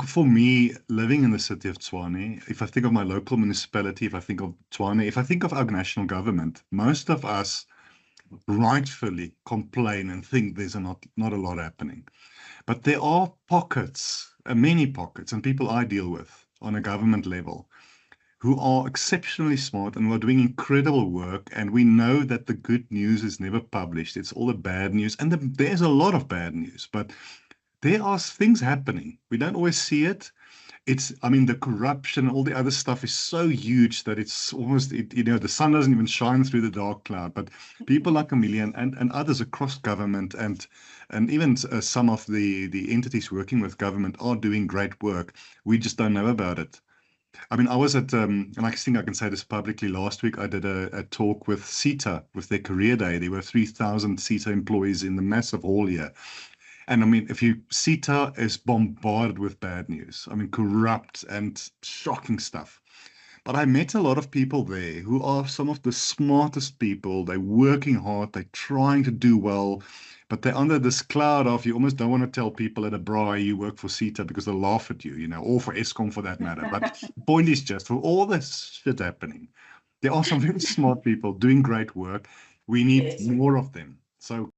for me, living in the city of Tshwane, if I think of my local municipality, if I think of Tshwane, if I think of our national government, most of us rightfully complain and think there's not a lot happening. But there are pockets, many pockets, and people I deal with on a government level who are exceptionally smart and who are doing incredible work. And we know that the good news is never published. It's all the bad news. And there's a lot of bad news, but there are things happening. We don't always see it. I mean, the corruption, all the other stuff is so huge that it's almost, the sun doesn't even shine through the dark cloud. But people like Amelia and others across government and even some of the entities working with government are doing great work. We just don't know about it. I mean, I was at, and I think I can say this publicly, last week I did a talk with CETA, with their career day. There were 3,000 CETA employees in the massive hall here. And I mean, CETA is bombarded with bad news. I mean, corrupt and shocking stuff. But I met a lot of people there who are some of the smartest people. They're working hard, they're trying to do well, but they're under this cloud of you almost don't want to tell people at a braai you work for CETA because they'll laugh at you, or for Eskom for that matter. But the point is just for all this shit happening, there are some very smart people doing great work. We need Yes. more of them. So